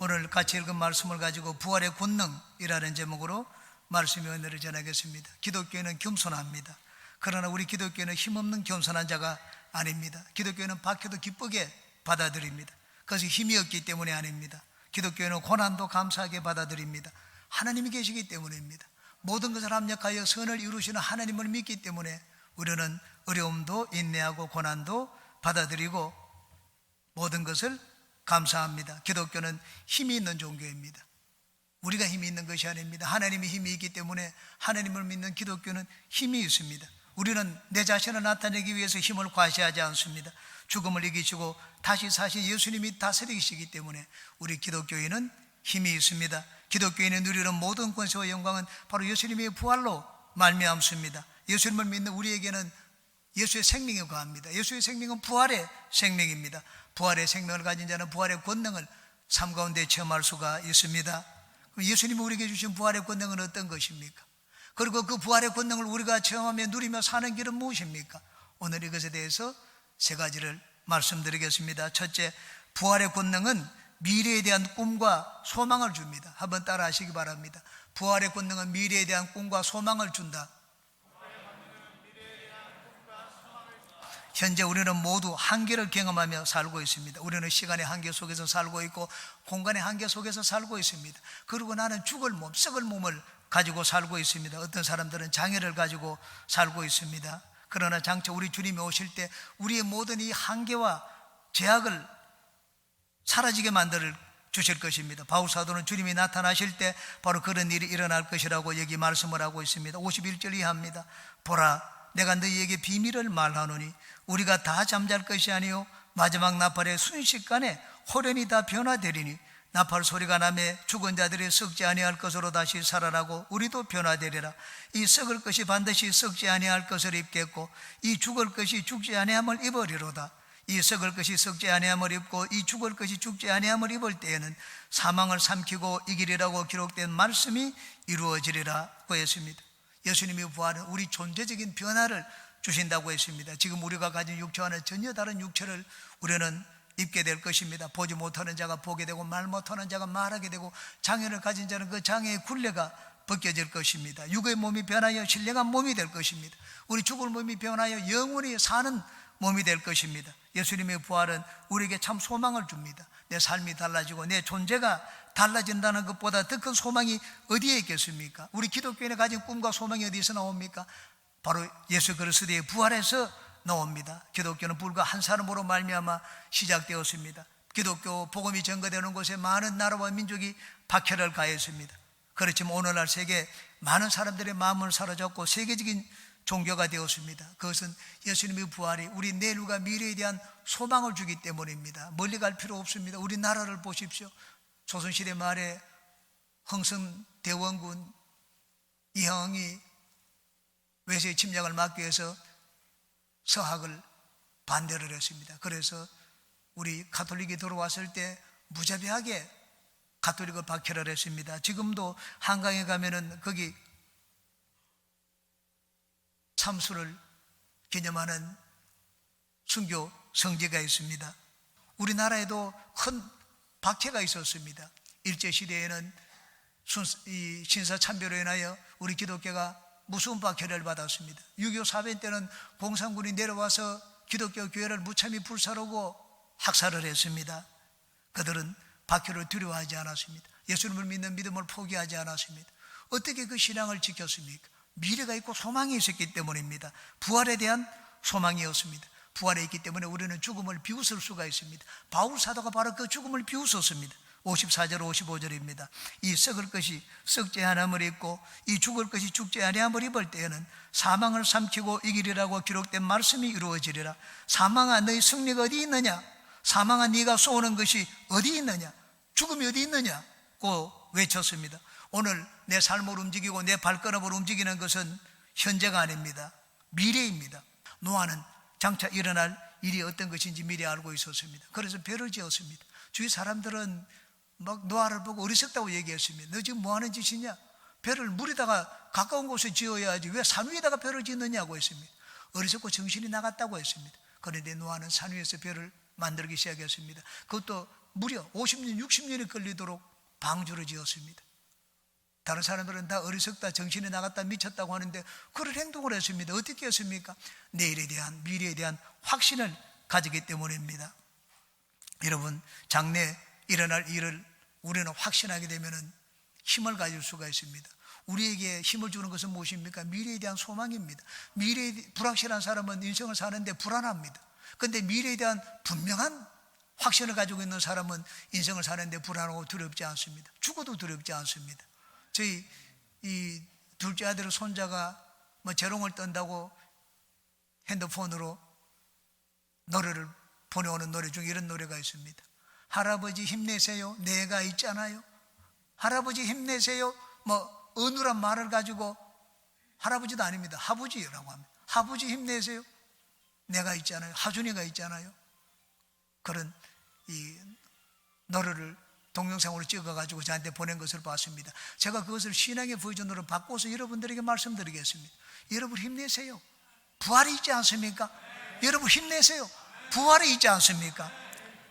오늘 같이 읽은 말씀을 가지고 부활의 권능이라는 제목으로 말씀의 은혜를 전하겠습니다. 기독교인은 겸손합니다. 그러나 우리 기독교인은 힘없는 겸손한 자가 아닙니다. 기독교인은 박해도 기쁘게 받아들입니다. 그것이 힘이 없기 때문에 아닙니다. 기독교인은 고난도 감사하게 받아들입니다. 하나님이 계시기 때문입니다. 모든 것을 합력하여 선을 이루시는 하나님을 믿기 때문에 우리는 어려움도 인내하고 고난도 받아들이고 모든 것을 감사합니다. 기독교는 힘이 있는 종교입니다. 우리가 힘이 있는 것이 아닙니다. 하나님이 힘이 있기 때문에 하나님을 믿는 기독교는 힘이 있습니다. 우리는 내 자신을 나타내기 위해서 힘을 과시하지 않습니다. 죽음을 이기시고 다시 사신 예수님이 다스리시기 때문에 우리 기독교인은 힘이 있습니다. 기독교인이 누리는 모든 권세와 영광은 바로 예수님의 부활로 말미암습니다. 예수님을 믿는 우리에게는 예수의 생명이 거합니다. 예수의 생명은 부활의 생명입니다. 부활의 생명을 가진 자는 부활의 권능을 삶 가운데 체험할 수가 있습니다. 그럼 예수님이 우리에게 주신 부활의 권능은 어떤 것입니까? 그리고 그 부활의 권능을 우리가 체험하며 누리며 사는 길은 무엇입니까? 오늘 이것에 대해서 세 가지를 말씀드리겠습니다. 첫째, 부활의 권능은 미래에 대한 꿈과 소망을 줍니다. 한번 따라 하시기 바랍니다. 부활의 권능은 미래에 대한 꿈과 소망을 준다. 현재 우리는 모두 한계를 경험하며 살고 있습니다. 우리는 시간의 한계 속에서 살고 있고 공간의 한계 속에서 살고 있습니다. 그리고 나는 죽을 몸, 썩을 몸을 가지고 살고 있습니다. 어떤 사람들은 장애를 가지고 살고 있습니다. 그러나 장차 우리 주님이 오실 때 우리의 모든 이 한계와 제약을 사라지게 만들 주실 것입니다. 바울 사도는 주님이 나타나실 때 바로 그런 일이 일어날 것이라고 여기 말씀을 하고 있습니다. 51절 이하입니다. 보라, 내가 너희에게 비밀을 말하노니 우리가 다 잠잘 것이 아니요 마지막 나팔의 순식간에 호련히 다 변화되리니 나팔 소리가 나매 죽은 자들이 썩지 아니할 것으로 다시 살아나고 우리도 변화되리라. 이 썩을 것이 반드시 썩지 아니할 것을 입겠고 이 죽을 것이 죽지 아니함을 입으리로다. 이 썩을 것이 썩지 아니함을 입고 이 죽을 것이 죽지 아니함을 입을 때에는 사망을 삼키고 이기리라고 기록된 말씀이 이루어지리라고 했습니다. 예수님의 부활은 우리 존재적인 변화를 주신다고 했습니다. 지금 우리가 가진 육체와는 전혀 다른 육체를 우리는 입게 될 것입니다. 보지 못하는 자가 보게 되고 말 못하는 자가 말하게 되고 장애를 가진 자는 그 장애의 굴레가 벗겨질 것입니다. 육의 몸이 변하여 신령한 몸이 될 것입니다. 우리 죽을 몸이 변하여 영원히 사는 몸이 될 것입니다. 예수님의 부활은 우리에게 참 소망을 줍니다. 내 삶이 달라지고 내 존재가 달라진다는 것보다 더 큰 소망이 어디에 있겠습니까? 우리 기독교인이 가진 꿈과 소망이 어디서 나옵니까? 바로 예수 그리스도의 부활에서 나옵니다. 기독교는 불과 한 사람으로 말미암아 시작되었습니다. 기독교 복음이 전거되는 곳에 많은 나라와 민족이 박해를 가했습니다. 그렇지만 오늘날 세계 많은 사람들의 마음을 사로잡고 세계적인 종교가 되었습니다. 그것은 예수님의 부활이 우리 내일과 미래에 대한 소망을 주기 때문입니다. 멀리 갈 필요 없습니다. 우리 나라를 보십시오. 조선시대 말에 흥성대원군 이형이 외세의 침략을 막기 위해서 서학을 반대를 했습니다. 그래서 우리 가톨릭이 들어왔을 때 무자비하게 가톨릭을 박해를 했습니다. 지금도 한강에 가면은 거기 참수를 기념하는 순교 성지가 있습니다. 우리나라에도 큰 박해가 있었습니다. 일제시대에는 신사참배로 인하여 우리 기독교가 무서운 박해를 받았습니다. 6.25 사변 때는 공산군이 내려와서 기독교 교회를 무참히 불사르고 학살을 했습니다. 그들은 박해를 두려워하지 않았습니다. 예수님을 믿는 믿음을 포기하지 않았습니다. 어떻게 그 신앙을 지켰습니까? 미래가 있고 소망이 있었기 때문입니다. 부활에 대한 소망이었습니다. 부활에 있기 때문에 우리는 죽음을 비웃을 수가 있습니다. 바울 사도가 바로 그 죽음을 비웃었습니다. 54절 55절입니다. 이 썩을 것이 썩지 아니함을 입고 이 죽을 것이 죽지 아니함을 입을 때에는 사망을 삼키고 이기리라고 기록된 말씀이 이루어지리라. 사망아, 너희 승리가 어디 있느냐? 사망아, 네가 쏘는 것이 어디 있느냐? 죽음이 어디 있느냐고 외쳤습니다. 오늘 내 삶을 움직이고 내 발걸음을 움직이는 것은 현재가 아닙니다. 미래입니다. 노아는 장차 일어날 일이 어떤 것인지 미리 알고 있었습니다. 그래서 배를 지었습니다. 주위 사람들은 막 노아를 보고 어리석다고 얘기했습니다. 너 지금 뭐 하는 짓이냐? 배를 물에다가 가까운 곳에 지어야지 왜 산 위에다가 배를 짓느냐고 했습니다. 어리석고 정신이 나갔다고 했습니다. 그런데 노아는 산 위에서 배를 만들기 시작했습니다. 그것도 무려 50년, 60년이 걸리도록 방주를 지었습니다. 다른 사람들은 다 어리석다, 정신이 나갔다, 미쳤다고 하는데 그런 행동을 했습니다. 어떻게 했습니까? 내일에 대한, 미래에 대한 확신을 가지기 때문입니다. 여러분, 장래 일어날 일을 우리는 확신하게 되면 힘을 가질 수가 있습니다. 우리에게 힘을 주는 것은 무엇입니까? 미래에 대한 소망입니다. 불확실한 사람은 인생을 사는데 불안합니다. 그런데 미래에 대한 분명한 확신을 가지고 있는 사람은 인생을 사는데 불안하고 두렵지 않습니다. 죽어도 두렵지 않습니다. 저희 이 둘째 아들 손자가 재롱을 떤다고 핸드폰으로 노래를 보내오는 노래 중에 이런 노래가 있습니다. 할아버지 힘내세요. 내가 있잖아요. 할아버지 힘내세요. 어느란 말을 가지고, 할아버지도 아닙니다. 하부지라고 합니다. 하부지 힘내세요. 내가 있잖아요. 하준이가 있잖아요. 그런 이 노래를 동영상으로 찍어가지고 저한테 보낸 것을 봤습니다. 제가 그것을 신앙의 버전으로 바꿔서 여러분들에게 말씀드리겠습니다. 여러분 힘내세요. 부활이 있지 않습니까? 여러분 힘내세요. 부활이 있지 않습니까?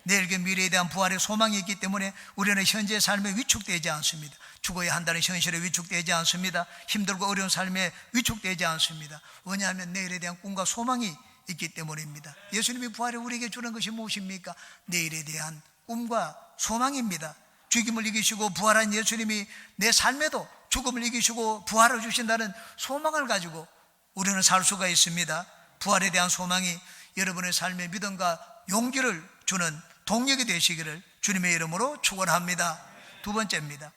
내일의 미래에 대한 부활의 소망이 있기 때문에 우리는 현재의 삶에 위축되지 않습니다. 죽어야 한다는 현실에 위축되지 않습니다. 힘들고 어려운 삶에 위축되지 않습니다. 왜냐하면 내일에 대한 꿈과 소망이 있기 때문입니다. 예수님이 부활을 우리에게 주는 것이 무엇입니까? 내일에 대한 꿈과 소망입니다. 죽음을 이기시고 부활한 예수님이 내 삶에도 죽음을 이기시고 부활을 주신다는 소망을 가지고 우리는 살 수가 있습니다. 부활에 대한 소망이 여러분의 삶의 믿음과 용기를 주는 동력이 되시기를 주님의 이름으로 축원합니다. 두 번째입니다.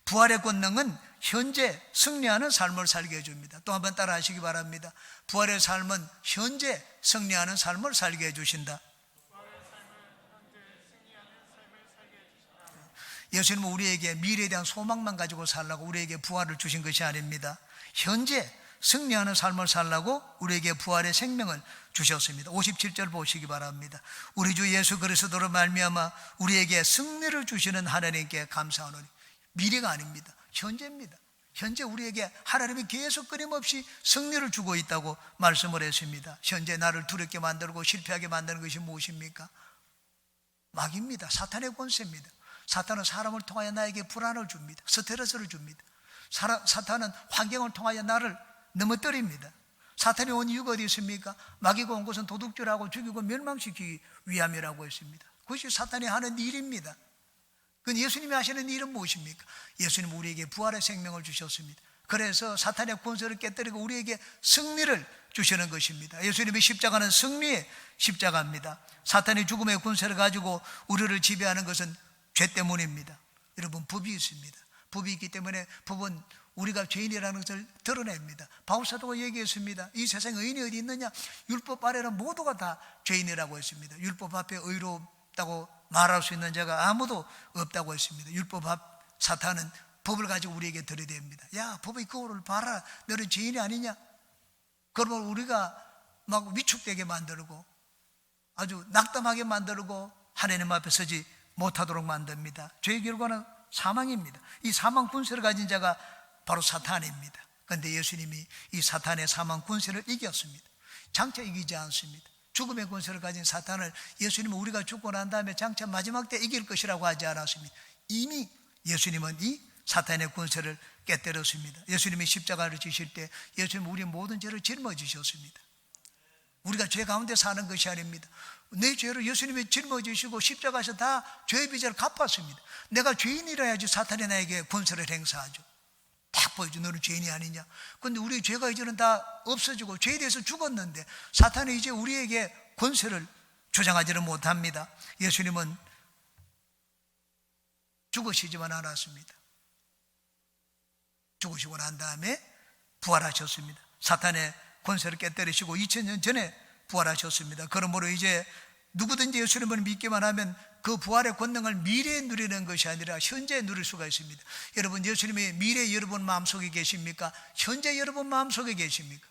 부활의 권능은 현재 승리하는 삶을 살게 해줍니다. 또 한번 따라 하시기 바랍니다. 부활의 삶은 현재 승리하는 삶을 살게 해주신다. 예수님은 우리에게 미래에 대한 소망만 가지고 살라고 우리에게 부활을 주신 것이 아닙니다. 현재 승리하는 삶을 살라고 우리에게 부활의 생명을 주셨습니다. 57절 보시기 바랍니다. 우리 주 예수 그리스도로 말미암아 우리에게 승리를 주시는 하나님께 감사하노니. 미래가 아닙니다. 현재입니다. 현재 우리에게 하나님이 계속 끊임없이 승리를 주고 있다고 말씀을 했습니다. 현재 나를 두렵게 만들고 실패하게 만드는 것이 무엇입니까? 마귀입니다. 사탄의 권세입니다. 사탄은 사람을 통하여 나에게 불안을 줍니다. 스트레스를 줍니다. 사탄은 환경을 통하여 나를 넘어뜨립니다. 사탄이 온 이유가 어디 있습니까? 마귀가 온 것은 도둑질하고 죽이고 멸망시키기 위함이라고 했습니다. 그것이 사탄이 하는 일입니다. 그건 예수님이 하시는 일은 무엇입니까? 예수님은 우리에게 부활의 생명을 주셨습니다. 그래서 사탄의 권세를 깨뜨리고 우리에게 승리를 주시는 것입니다. 예수님의 십자가는 승리의 십자가입니다. 사탄의 죽음의 권세를 가지고 우리를 지배하는 것은 죄 때문입니다. 여러분, 법이 있습니다. 법이 있기 때문에 법은 우리가 죄인이라는 것을 드러냅니다. 바울사도가 얘기했습니다. 이 세상에 의인이 어디 있느냐? 율법 아래는 모두가 다 죄인이라고 했습니다. 율법 앞에 의롭다고 말할 수 있는 자가 아무도 없다고 했습니다. 율법 앞 사탄은 법을 가지고 우리에게 들이댑니다. 야, 법의 거울을 봐라. 너는 죄인이 아니냐? 그러면 우리가 막 위축되게 만들고 아주 낙담하게 만들고 하나님 앞에 서지 못하도록 만듭니다. 죄의 결과는 사망입니다. 이 사망 군세를 가진 자가 바로 사탄입니다. 그런데 예수님이 이 사탄의 사망 군세를 이겼습니다. 장차 이기지 않습니다. 죽음의 권세를 가진 사탄을 예수님은 우리가 죽고 난 다음에 장차 마지막 때 이길 것이라고 하지 않았습니다. 이미 예수님은 이 사탄의 권세를 깨뜨렸습니다. 예수님이 십자가를 지실 때 예수님은 우리의 모든 죄를 짊어지셨습니다. 우리가 죄 가운데 사는 것이 아닙니다. 내 죄를 예수님이 짊어지시고 십자가에서 다 죄의 빚을 갚았습니다. 내가 죄인이라야지 사탄이 나에게 권세를 행사하죠. 딱 보여줘. 너는 죄인이 아니냐. 그런데 우리 죄가 이제는 다 없어지고 죄에 대해서 죽었는데 사탄이 이제 우리에게 권세를 주장하지는 못합니다. 예수님은 죽으시지만 않았습니다. 죽으시고 난 다음에 부활하셨습니다. 사탄의 권세를 깨뜨리시고 2000년 전에 부활하셨습니다. 그러므로 이제 누구든지 예수님을 믿기만 하면 그 부활의 권능을 미래에 누리는 것이 아니라 현재에 누릴 수가 있습니다. 여러분, 예수님이 미래에 여러분 마음속에 계십니까? 현재 여러분 마음속에 계십니까?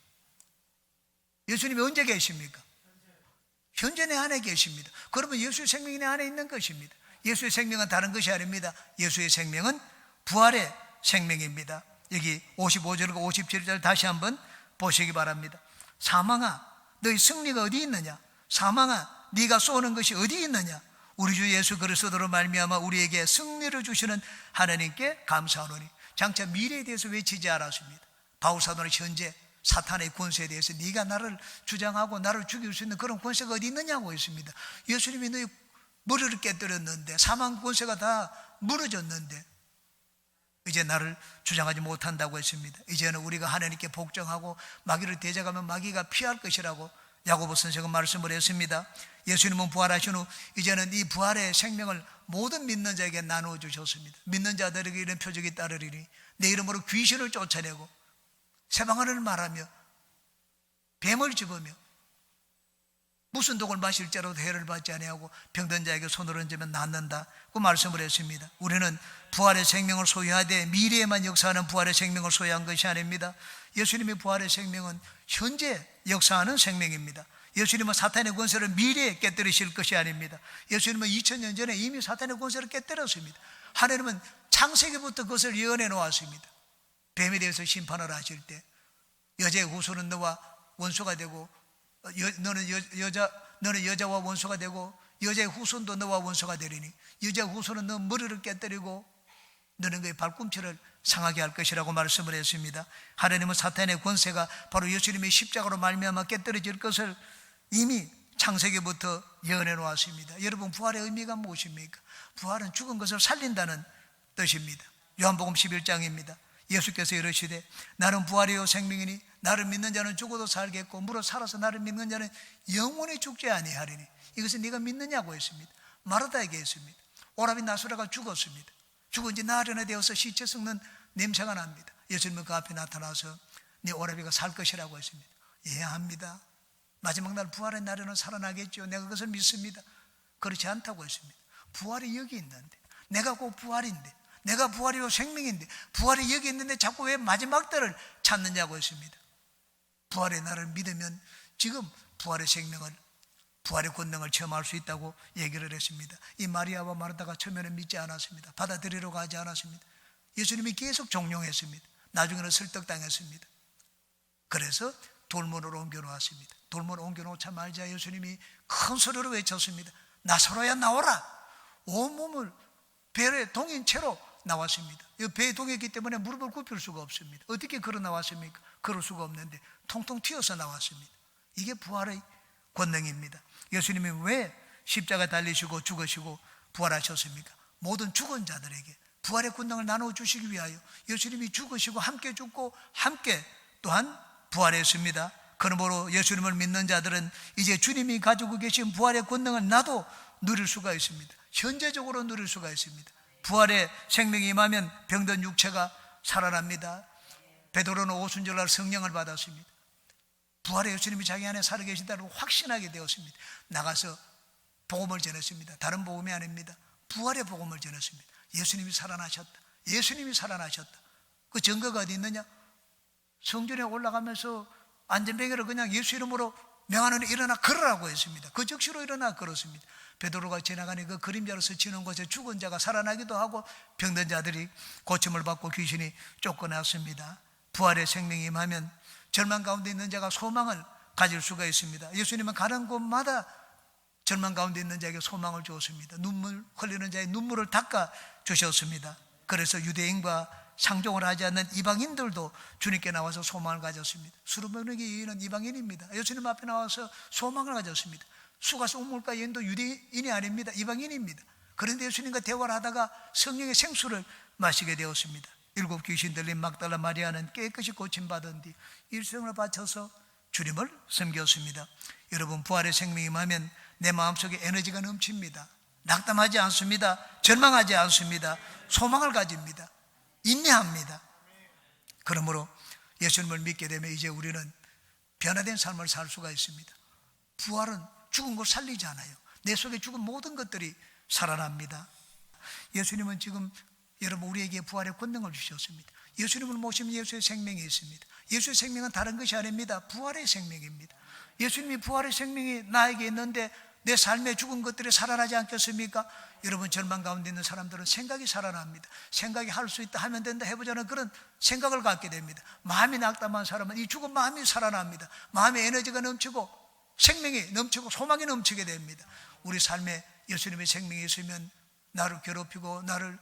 예수님이 언제 계십니까? 현재 내 안에 계십니다. 그러면 예수의 생명이 내 안에 있는 것입니다. 예수의 생명은 다른 것이 아닙니다. 예수의 생명은 부활의 생명입니다. 여기 55절과 57절 다시 한번 보시기 바랍니다. 사망아, 너희 승리가 어디 있느냐? 사망아, 네가 쏘는 것이 어디 있느냐? 우리 주 예수 그리스도로 말미암아 우리에게 승리를 주시는 하나님께 감사하노니. 장차 미래에 대해서 외치지 않았습니다. 바울 사도는 현재 사탄의 권세에 대해서 네가 나를 주장하고 나를 죽일 수 있는 그런 권세가 어디 있느냐고 했습니다. 예수님이 너희 머리를 깨뜨렸는데, 사망 권세가 다 무너졌는데 이제 나를 주장하지 못한다고 했습니다. 이제는 우리가 하나님께 복종하고 마귀를 대적하면 마귀가 피할 것이라고 야고보 선생은 말씀을 했습니다. 예수님은 부활하신 후 이제는 이 부활의 생명을 모든 믿는 자에게 나누어 주셨습니다. 믿는 자들에게 이런 표적이 따르리니 내 이름으로 귀신을 쫓아내고 새방언을 말하며 뱀을 집으며 무슨 독을 마실지라도 해를 받지 아니하고 병든 자에게 손을 얹으면 낫는다 그 말씀을 했습니다. 우리는 부활의 생명을 소유하되 미래에만 역사하는 부활의 생명을 소유한 것이 아닙니다. 예수님의 부활의 생명은 현재 역사하는 생명입니다. 예수님은 사탄의 권세를 미래에 깨뜨리실 것이 아닙니다. 예수님은 2000년 전에 이미 사탄의 권세를 깨뜨렸습니다. 하나님은 창세기부터 그것을 예언해 놓았습니다. 뱀에 대해서 심판을 하실 때 여자의 후손은 너와 원수가 되고 너는 여자와 원수가 되고 여자의 후손도 너와 원수가 되리니 여자의 후손은 너 머리를 깨뜨리고 너는 그의 발꿈치를 상하게 할 것이라고 말씀을 했습니다. 하나님은 사탄의 권세가 바로 예수님의 십자가로 말미암아 깨뜨려질 것을 이미 창세기부터 예언해 놓았습니다. 여러분, 부활의 의미가 무엇입니까? 부활은 죽은 것을 살린다는 뜻입니다. 요한복음 11장입니다. 예수께서 이르시되 나는 부활이요 생명이니 나를 믿는 자는 죽어도 살겠고 무릇 살아서 나를 믿는 자는 영원히 죽지 아니하리니. 이것은 네가 믿느냐고 했습니다. 마르다에게 했습니다. 오라비 나수라가 죽었습니다. 죽은 지 나흘이나 되어서 시체 썩는 냄새가 납니다. 예수님은 그 앞에 나타나서 네 오라비가 살 것이라고 했습니다. 이해합니다. 마지막 날 부활의 날에는 살아나겠죠. 내가 그것을 믿습니다. 그렇지 않다고 했습니다. 부활이 여기 있는데, 내가 곧 부활인데, 내가 부활이요 생명인데 부활이 여기 있는데 자꾸 왜 마지막 때를 찾느냐고 했습니다. 부활의 날을 믿으면 지금 부활의 생명을, 부활의 권능을 체험할 수 있다고 얘기를 했습니다. 이 마리아와 마르다가 처음에는 믿지 않았습니다. 받아들이려고 하지 않았습니다. 예수님이 계속 종용했습니다. 나중에는 설득당했습니다. 그래서 돌문으로 옮겨놓았습니다. 돌문으로 옮겨놓자마자 예수님이 큰 소리로 외쳤습니다. 나사로야 나오라. 온몸을 배에 동인 채로 나왔습니다. 배에 동였기 때문에 무릎을 굽힐 수가 없습니다. 어떻게 걸어 나왔습니까? 그럴 수가 없는데 통통 튀어서 나왔습니다. 이게 부활의 권능입니다. 예수님이 왜 십자가 달리시고 죽으시고 부활하셨습니까? 모든 죽은 자들에게 부활의 권능을 나누어 주시기 위하여 예수님이 죽으시고 함께 죽고 함께 또한 부활했습니다. 그러므로 예수님을 믿는 자들은 이제 주님이 가지고 계신 부활의 권능을 나도 누릴 수가 있습니다. 현재적으로 누릴 수가 있습니다. 부활의 생명이 임하면 병든 육체가 살아납니다. 베드로는 오순절날 성령을 받았습니다. 부활의 예수님이 자기 안에 살아계신다고 확신하게 되었습니다. 나가서 복음을 전했습니다. 다른 복음이 아닙니다. 부활의 복음을 전했습니다. 예수님이 살아나셨다. 예수님이 살아나셨다. 그 증거가 어디 있느냐? 성전에 올라가면서 안전뱅이를 그냥 예수 이름으로 명하노니 일어나 걸으라고 했습니다. 그 즉시로 일어나 걸었습니다. 베드로가 지나가니 그 그림자로 스치는 곳에 죽은 자가 살아나기도 하고 병든 자들이 고침을 받고 귀신이 쫓겨났습니다. 부활의 생명이 임하면 절망 가운데 있는 자가 소망을 가질 수가 있습니다. 예수님은 가는 곳마다 절망 가운데 있는 자에게 소망을 주었습니다. 눈물 흘리는 자의 눈물을 닦아 주셨습니다. 그래서 유대인과 상종을 하지 않는 이방인들도 주님께 나와서 소망을 가졌습니다. 수르메닉의 여인은 이방인입니다. 예수님 앞에 나와서 소망을 가졌습니다. 수가스 우물가 여인도 유대인이 아닙니다. 이방인입니다. 그런데 예수님과 대화를 하다가 성령의 생수를 마시게 되었습니다. 7 귀신 들린 막달라 마리아는 깨끗이 고침받은 뒤 일생을 바쳐서 주님을 섬겼습니다. 여러분, 부활의 생명이 임하면 내 마음속에 에너지가 넘칩니다. 낙담하지 않습니다. 절망하지 않습니다. 소망을 가집니다. 인내합니다. 그러므로 예수님을 믿게 되면 이제 우리는 변화된 삶을 살 수가 있습니다. 부활은 죽은 걸 살리지 않아요. 내 속에 죽은 모든 것들이 살아납니다. 예수님은 지금 여러분 우리에게 부활의 권능을 주셨습니다. 예수님을 모시면 예수의 생명이 있습니다. 예수의 생명은 다른 것이 아닙니다. 부활의 생명입니다. 예수님이 부활의 생명이 나에게 있는데 내 삶에 죽은 것들이 살아나지 않겠습니까? 여러분, 절망 가운데 있는 사람들은 생각이 살아납니다. 생각이 할 수 있다, 하면 된다, 해보자는 그런 생각을 갖게 됩니다. 마음이 낙담한 사람은 이 죽은 마음이 살아납니다. 마음에 에너지가 넘치고 생명이 넘치고 소망이 넘치게 됩니다. 우리 삶에 예수님의 생명이 있으면 나를 괴롭히고 나를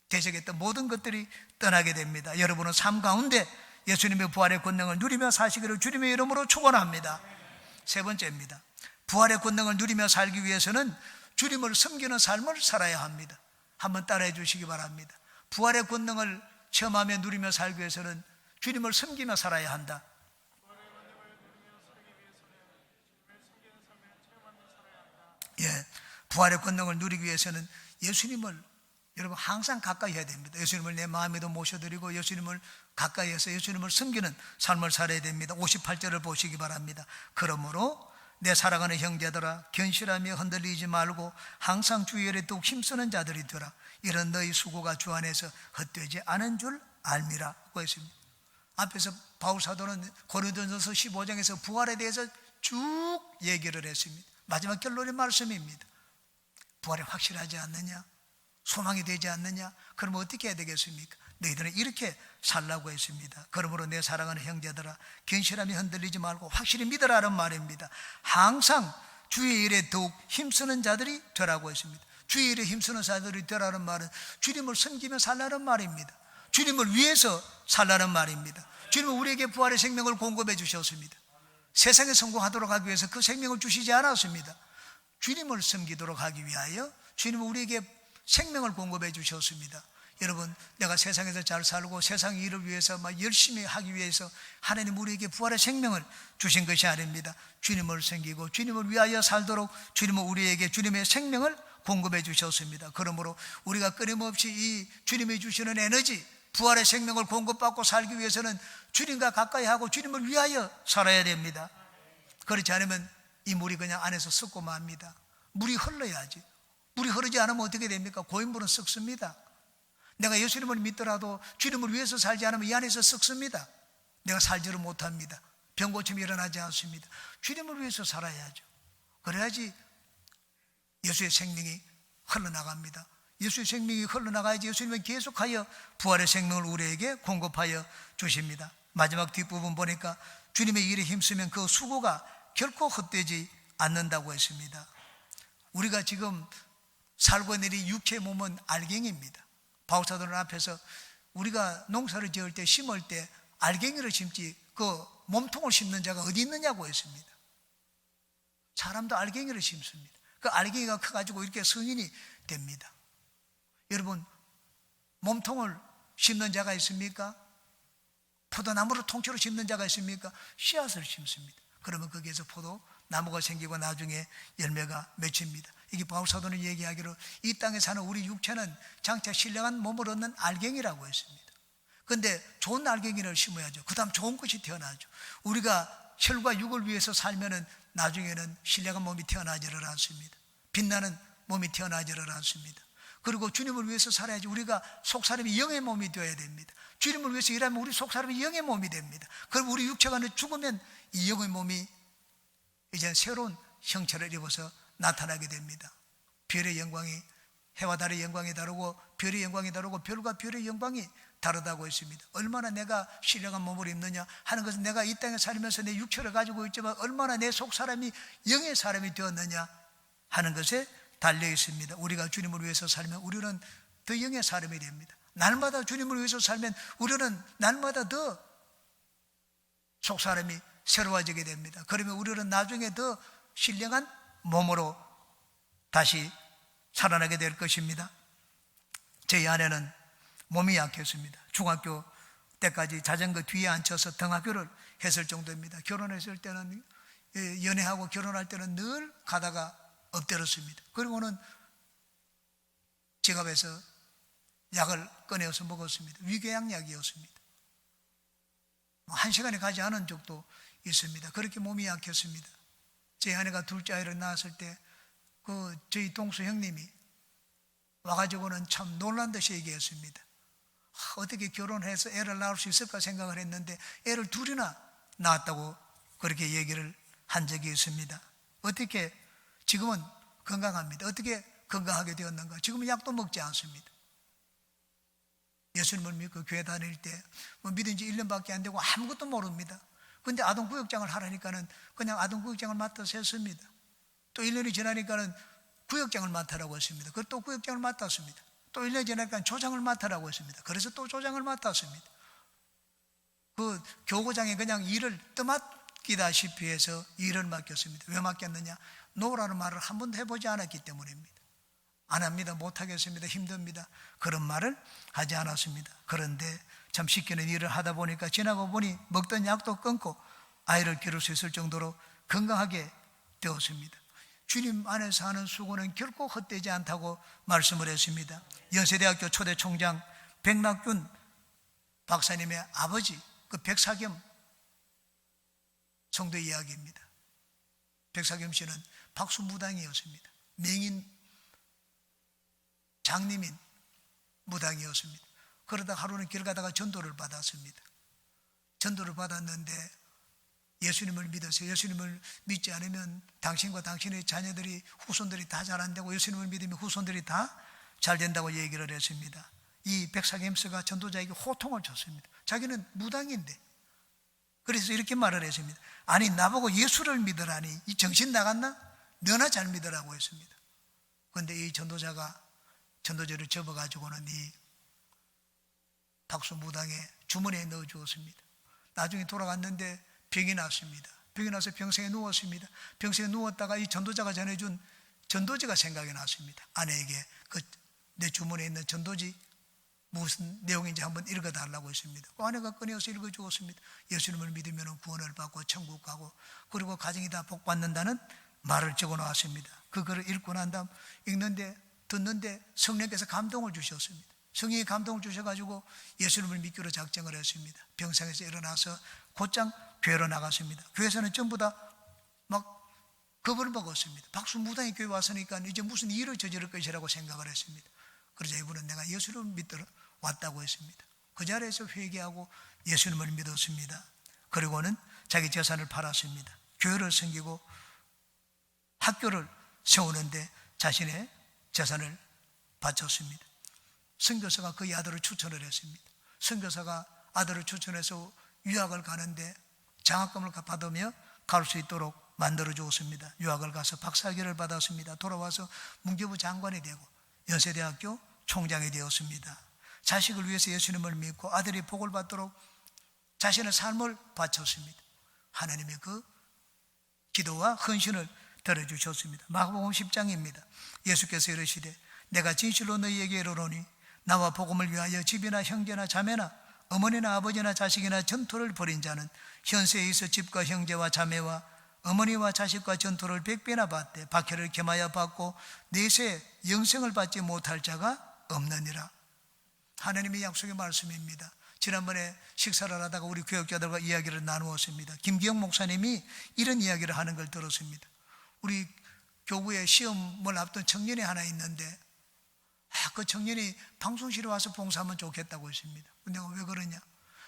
대적했던 모든 것들이 떠나게 됩니다. 여러분은 삶 가운데 예수님의 부활의 권능을 누리며 사시기를 주님의 이름으로 축원합니다. 세 번째입니다. 부활의 권능을 누리며 살기 위해서는 주님을 섬기는 삶을 살아야 합니다. 한번 따라해 주시기 바랍니다. 부활의 권능을 체험하며 누리며 살기 위해서는 주님을 섬기며 살아야 한다. 예, 부활의 권능을 누리기 위해서는 예수님을 여러분 항상 가까이 해야 됩니다. 예수님을 내 마음에도 모셔드리고 예수님을 가까이 해서 예수님을 섬기는 삶을 살아야 됩니다. 58절을 보시기 바랍니다. 그러므로 내 사랑하는 형제들아 견실하며 흔들리지 말고 항상 주 일에 더욱 힘쓰는 자들이 되라. 이런 너희 수고가 주 안에서 헛되지 않은 줄 알미라고 했습니다. 앞에서 바울 사도는 고린도전서 15장에서 부활에 대해서 쭉 얘기를 했습니다. 마지막 결론의 말씀입니다. 부활이 확실하지 않느냐? 소망이 되지 않느냐? 그러면 어떻게 해야 되겠습니까? 너희들은 이렇게 살라고 했습니다. 그러므로 내 사랑하는 형제들아 견실함이 흔들리지 말고 확실히 믿으라는 말입니다. 항상 주의 일에 더욱 힘쓰는 자들이 되라고 했습니다. 주의 일에 힘쓰는 자들이 되라는 말은 주님을 섬기며 살라는 말입니다. 주님을 위해서 살라는 말입니다. 주님은 우리에게 부활의 생명을 공급해 주셨습니다. 세상에 성공하도록 하기 위해서 그 생명을 주시지 않았습니다. 주님을 섬기도록 하기 위하여 주님은 우리에게 생명을 공급해 주셨습니다. 여러분, 내가 세상에서 잘 살고 세상 일을 위해서 막 열심히 하기 위해서 하나님 우리에게 부활의 생명을 주신 것이 아닙니다. 주님을 섬기고 주님을 위하여 살도록 주님은 우리에게 주님의 생명을 공급해 주셨습니다. 그러므로 우리가 끊임없이 이 주님이 주시는 에너지, 부활의 생명을 공급받고 살기 위해서는 주님과 가까이 하고 주님을 위하여 살아야 됩니다. 그렇지 않으면 이 물이 그냥 안에서 썩고 맙니다. 물이 흘러야지. 물이 흐르지 않으면 어떻게 됩니까? 고인물은 썩습니다. 내가 예수님을 믿더라도 주님을 위해서 살지 않으면 이 안에서 썩습니다. 내가 살지를 못합니다. 병고침이 일어나지 않습니다. 주님을 위해서 살아야죠. 그래야지 예수의 생명이 흘러나갑니다. 예수의 생명이 흘러나가야지 예수님은 계속하여 부활의 생명을 우리에게 공급하여 주십니다. 마지막 뒷부분 보니까 주님의 일에 힘쓰면 그 수고가 결코 헛되지 않는다고 했습니다. 우리가 지금 살고 있는 이 육체의 몸은 알갱이입니다. 바울사도는 앞에서 우리가 농사를 지을 때 심을 때 알갱이를 심지 그 몸통을 심는 자가 어디 있느냐고 했습니다. 사람도 알갱이를 심습니다. 그 알갱이가 커가지고 이렇게 성인이 됩니다. 여러분, 몸통을 심는 자가 있습니까? 포도나무를 통째로 심는 자가 있습니까? 씨앗을 심습니다. 그러면 거기에서 포도나무가 생기고 나중에 열매가 맺힙니다. 이게 바울사도는 얘기하기로 이 땅에 사는 우리 육체는 장차 신령한 몸을 얻는 알갱이라고 했습니다. 그런데 좋은 알갱이를 심어야죠. 그 다음 좋은 것이 태어나죠. 우리가 혈과 육을 위해서 살면은 나중에는 신령한 몸이 태어나지를 않습니다. 빛나는 몸이 태어나지를 않습니다. 그리고 주님을 위해서 살아야지 우리가 속사람이 영의 몸이 되어야 됩니다. 주님을 위해서 일하면 우리 속사람이 영의 몸이 됩니다. 그럼 우리 육체가 죽으면 이 영의 몸이 이제 새로운 형체를 입어서 나타나게 됩니다. 별의 영광이 해와 달의 영광이 다르고 별의 영광이 다르고 별과 별의 영광이 다르다고 했습니다. 얼마나 내가 신령한 몸을 입느냐 하는 것은 내가 이 땅에 살면서 내 육체를 가지고 있지만 얼마나 내 속사람이 영의 사람이 되었느냐 하는 것에 달려 있습니다. 우리가 주님을 위해서 살면 우리는 더 영의 사람이 됩니다. 날마다 주님을 위해서 살면 우리는 날마다 더 속사람이 새로워지게 됩니다. 그러면 우리는 나중에 더 신령한 몸으로 다시 살아나게 될 것입니다. 제 아내는 몸이 약했습니다. 중학교 때까지 자전거 뒤에 앉혀서 등하교를 했을 정도입니다. 결혼했을 때는 연애하고 결혼할 때는 늘 가다가 엎드렸습니다. 그리고는 지갑에서 약을 꺼내어서 먹었습니다. 위궤양약이었습니다. 1시간에 가지 않은 적도 있습니다. 그렇게 몸이 약했습니다. 제 아내가 둘째 아이를 낳았을 때 저희 동수 형님이 와가지고는 참 놀란 듯이 얘기했습니다. 어떻게 결혼해서 애를 낳을 수 있을까 생각을 했는데 애를 둘이나 낳았다고 그렇게 얘기를 한 적이 있습니다. 어떻게 지금은 건강합니다. 어떻게 건강하게 되었는가? 지금은 약도 먹지 않습니다. 예수님을 믿고 교회 다닐 때 믿은 지 1년밖에 안 되고 아무것도 모릅니다. 그런데 아동구역장을 하라니까는 그냥 아동구역장을 맡아서 했습니다. 또 1년이 지나니까는 구역장을 맡으라고 했습니다. 그또 구역장을 맡았습니다. 또 1년 지나니까 조장을 맡으라고 했습니다. 그래서 또 조장을 맡았습니다. 그 교구장에 그냥 일을 떠맡기다시피 해서 일을 맡겼습니다. 왜 맡겼느냐? 놓으라는 말을 한 번도 해보지 않았기 때문입니다. 안 합니다. 못하겠습니다. 힘듭니다. 그런 말을 하지 않았습니다. 그런데 참 시키는 일을 하다 보니까 지나고 보니 먹던 약도 끊고 아이를 기를 수 있을 정도로 건강하게 되었습니다. 주님 안에서 하는 수고는 결코 헛되지 않다고 말씀을 했습니다. 연세대학교 초대 총장 백낙균 박사님의 아버지 그 백사겸 성도 이야기입니다. 백사겸 씨는 박수무당이었습니다. 맹인 장님인 무당이었습니다. 그러다 하루는 길 가다가 전도를 받았습니다. 전도를 받았는데 예수님을 믿으세요. 예수님을 믿지 않으면 당신과 당신의 자녀들이 후손들이 다 잘 안 되고 예수님을 믿으면 후손들이 다 잘 된다고 얘기를 했습니다. 이 백사겸스가 전도자에게 호통을 줬습니다. 자기는 무당인데. 그래서 이렇게 말을 했습니다. 아니 나보고 예수를 믿으라니 이 정신 나갔나? 너나 잘 믿으라고 했습니다. 그런데 이 전도자가 전도제를 접어가지고는 이 박수무당의 주머니에 넣어 주었습니다. 나중에 돌아갔는데 병이 났습니다. 병이 나서 병상에 누웠습니다. 병상에 누웠다가 이 전도자가 전해준 전도지가 생각이 났습니다. 아내에게 그 내 주머니에 있는 전도지 무슨 내용인지 한번 읽어달라고 했습니다. 그 아내가 꺼내어서 읽어주었습니다. 예수님을 믿으면 구원을 받고 천국 가고 그리고 가정이 다 복받는다는 말을 적어놓았습니다. 그 글을 읽고 난 다음 읽는데 듣는데 성령께서 감동을 주셨습니다. 성령이 감동을 주셔가지고 예수님을 믿기로 작정을 했습니다. 병상에서 일어나서 곧장 교회로 나갔습니다. 교회에서는 전부 다 막 겁을 먹었습니다. 박수무당이 교회 왔으니까 이제 무슨 일을 저지를 것이라고 생각을 했습니다. 그러자 이분은 내가 예수를 믿으러 왔다고 했습니다. 그 자리에서 회개하고 예수님을 믿었습니다. 그리고는 자기 재산을 팔았습니다. 교회를 섬기고 학교를 세우는데 자신의 재산을 바쳤습니다. 선교사가 그 아들을 추천을 했습니다. 선교사가 아들을 추천해서 유학을 가는데 장학금을 받으며 갈 수 있도록 만들어 주었습니다. 유학을 가서 박사학위를 받았습니다. 돌아와서 문교부 장관이 되고 연세대학교 총장이 되었습니다. 자식을 위해서 예수님을 믿고 아들이 복을 받도록 자신의 삶을 바쳤습니다. 하나님의 그 기도와 헌신을 들어주셨습니다. 마가복음 10장입니다. 예수께서 이르시되 내가 진실로 너희에게 이르노니 나와 복음을 위하여 집이나 형제나 자매나 어머니나 아버지나 자식이나 전토를 벌인 자는 현세에 있어 집과 형제와 자매와 어머니와 자식과 전토를 100배나 받되 박해를 겸하여 받고 내세 영생을 받지 못할 자가 없느니라. 하나님의 약속의 말씀입니다. 지난번에 식사를 하다가 우리 교역자들과 이야기를 나누었습니다. 김기영 목사님이 이런 이야기를 하는 걸 들었습니다. 우리 교구에 시험을 앞둔 청년이 하나 있는데 그 청년이 방송실에 와서 봉사하면 좋겠다고 했습니다. 내가 왜 그러냐?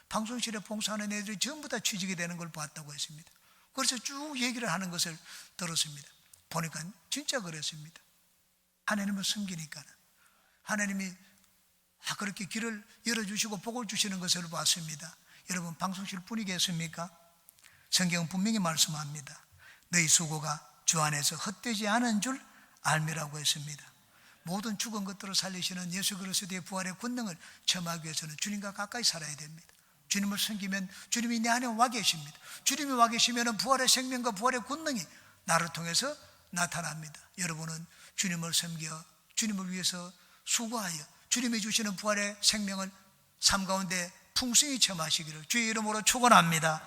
방송실에 봉사하는 애들이 전부 다 취직이 되는 걸 봤다고 했습니다. 그래서 쭉 얘기를 하는 것을 들었습니다. 보니까 진짜 그랬습니다. 하나님을 섬기니까는 하나님이 그렇게 길을 열어주시고 복을 주시는 것을 봤습니다. 여러분 방송실 뿐이겠습니까? 성경은 분명히 말씀합니다. 너희 수고가 주 안에서 헛되지 않은 줄 알미라고 했습니다. 모든 죽은 것들을 살리시는 예수 그리스도의 부활의 권능을 체험하기 위해서는 주님과 가까이 살아야 됩니다. 주님을 섬기면 주님이 내 안에 와 계십니다. 주님이 와 계시면 부활의 생명과 부활의 권능이 나를 통해서 나타납니다. 여러분은 주님을 섬겨 주님을 위해서 수고하여 주님이 주시는 부활의 생명을 삶 가운데 풍성히 체험하시기를 주의 이름으로 축원합니다.